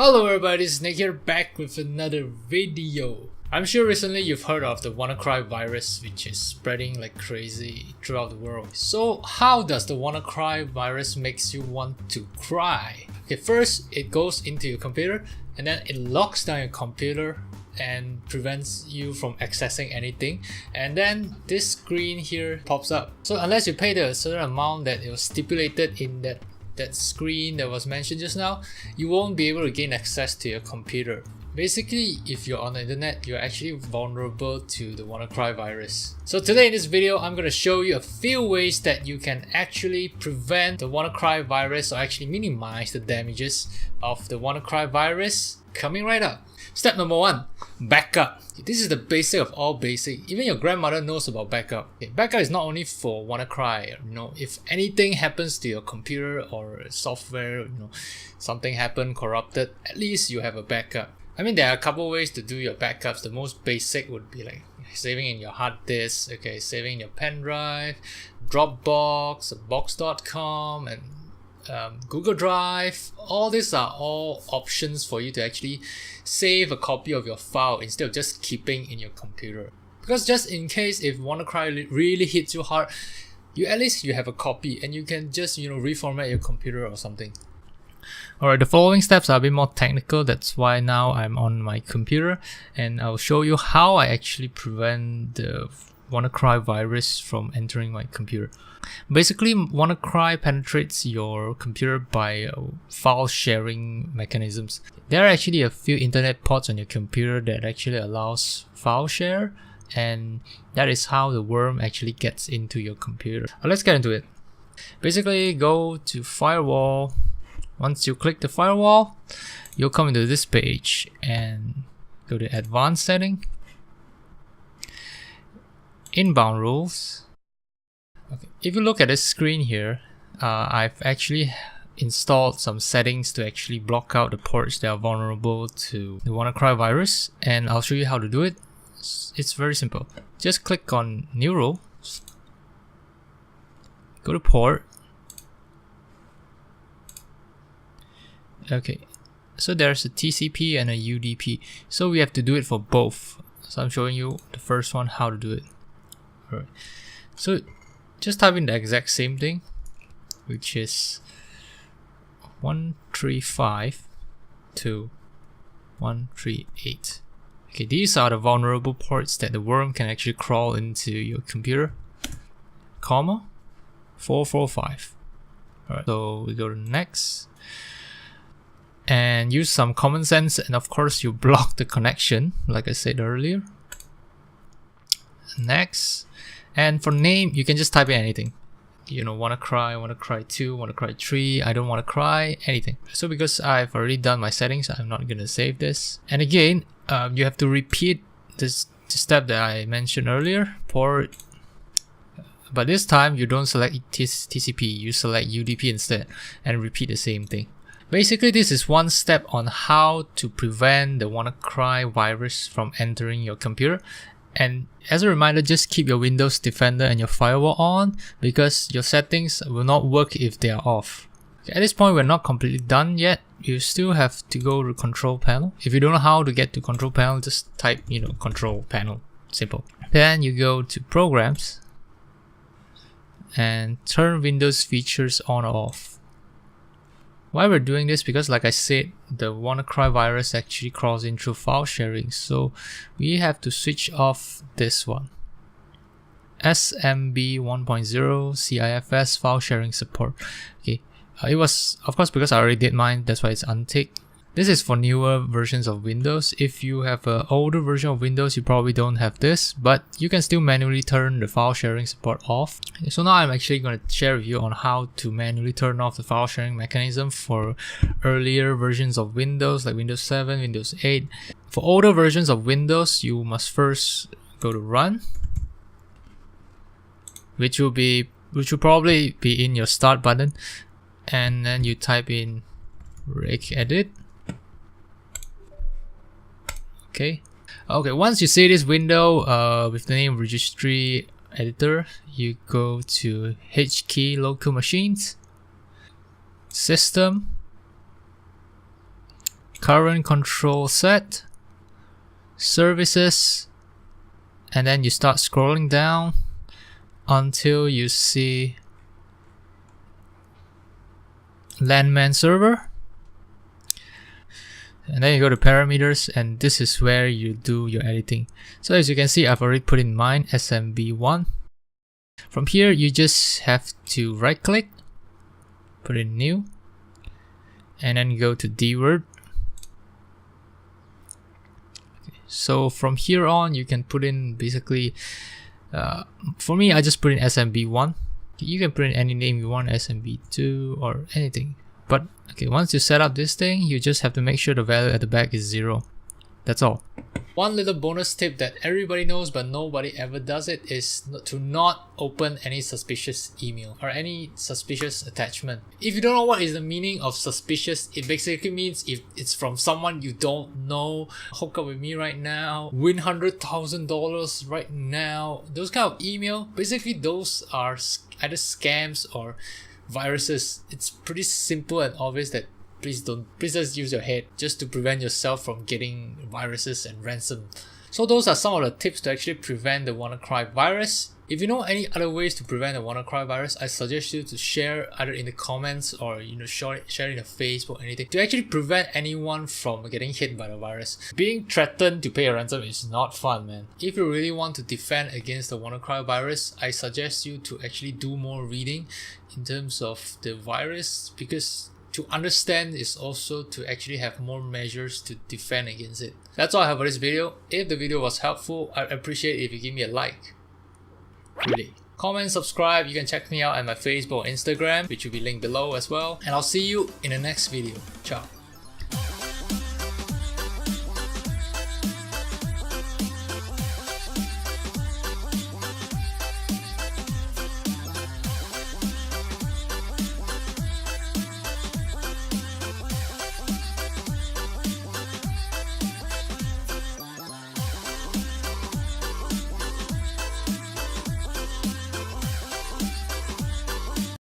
Hello everybody, it's Nick here back with another video. I'm sure recently you've heard of the WannaCry virus, which is spreading like crazy throughout the world. So how does the WannaCry virus makes you want to cry? Okay, first it goes into your computer and then it locks down your computer and prevents you from accessing anything, and then this screen here pops up. So unless you pay the certain amount that it was stipulated in that screen that was mentioned just now, you won't be able to gain access to your computer. Basically, if you're on the internet, you're actually vulnerable to the WannaCry virus. So today in this video, I'm going to show you a few ways that you can actually prevent the WannaCry virus, or actually minimize the damages of the WannaCry virus, coming right up. Step number 1, backup. This is the basic of all basic. Even your grandmother knows about backup. Okay, backup is not only for WannaCry. If anything happens to your computer or software, something happened, corrupted, at least you have a backup. I mean, there are a couple ways to do your backups. The most basic would be like saving in your hard disk, okay, saving in your pen drive, Dropbox, Box.com, and Google Drive. All these are all options for you to actually save a copy of your file instead of just keeping in your computer. Because just in case if WannaCry really hits you hard, at least you have a copy and you can just reformat your computer or something. Alright, the following steps are a bit more technical. That's why now I'm on my computer and I'll show you how I actually prevent the WannaCry virus from entering my computer. Basically, WannaCry penetrates your computer by file sharing mechanisms. There are actually a few internet ports on your computer that actually allows file share, and that is how the worm actually gets into your computer. Let's get into it. Basically, go to firewall. Once you click the firewall, you'll come into this page and go to advanced setting, inbound rules. Okay. If you look at this screen here, I've actually installed some settings to actually block out the ports that are vulnerable to the WannaCry virus, and I'll show you how to do it. It's very simple. Just click on new rule, go to port. Okay, so there's a TCP and a UDP, so we have to do it for both. So I'm showing you the first one, how to do it. Alright, so just type in the exact same thing, which is 135.2.138. Okay, these are the vulnerable ports that the worm can actually crawl into your computer, comma 445. Alright, so we go to next and use some common sense, and of course you block the connection like I said earlier. Next, and for name you can just type in anything, WannaCry 2, WannaCry 3, I don't want to cry, anything. So because I've already done my settings, I'm not gonna save this. And again, you have to repeat this step that I mentioned earlier, port, but this time you don't select TCP, you select UDP instead and repeat the same thing. Basically, this is one step on how to prevent the WannaCry virus from entering your computer. And as a reminder, just keep your Windows Defender and your firewall on, because your settings will not work if they are off. At this point, we're not completely done yet. You still have to go to control panel. If you don't know how to get to control panel, just type control panel, simple. Then you go to programs and turn Windows features on or off. Why we're doing this? Because like I said, the WannaCry virus actually crawls in through file sharing, so we have to switch off this one. SMB 1.0 CIFS file sharing support. Okay, it was, of course, because I already did mine, that's why it's unticked. This is for newer versions of Windows. If you have an older version of Windows, you probably don't have this, but you can still manually turn the file sharing support off. So now I'm actually going to share with you on how to manually turn off the file sharing mechanism for earlier versions of Windows, like Windows 7, Windows 8. For older versions of Windows, you must first go to Run, which will probably be in your Start button, and then you type in regedit. Okay, once you see this window with the name registry editor, you go to H key local machines, system, current control set, services, and then you start scrolling down until you see LANMAN server. And then you go to parameters, and this is where you do your editing. So as you can see, I've already put in mine SMB1. From here, you just have to right click, put in new, and then go to dword. Okay. So from here on, you can put in basically, for me, I just put in SMB1. You can put in any name you want, SMB2 or anything. But okay, once you set up this thing, you just have to make sure the value at the back is 0. That's all. One little bonus tip that everybody knows but nobody ever does it is to not open any suspicious email or any suspicious attachment. If you don't know what is the meaning of suspicious, it basically means if it's from someone you don't know, hook up with me right now, win $100,000 right now, those kind of email, basically those are either scams or viruses. It's pretty simple and obvious that please just use your head just to prevent yourself from getting viruses and ransom. So those are some of the tips to actually prevent the WannaCry virus. If you know any other ways to prevent the WannaCry virus, I suggest you to share either in the comments or share it in the Facebook or anything to actually prevent anyone from getting hit by the virus. Being threatened to pay a ransom is not fun, man. If you really want to defend against the WannaCry virus, I suggest you to actually do more reading in terms of the virus, because to understand is also to actually have more measures to defend against it. That's all I have for this video. If the video was helpful, I'd appreciate it if you give me a like. Really. Comment, subscribe. You can check me out at my Facebook or Instagram, which will be linked below as well. And I'll see you in the next video. Ciao.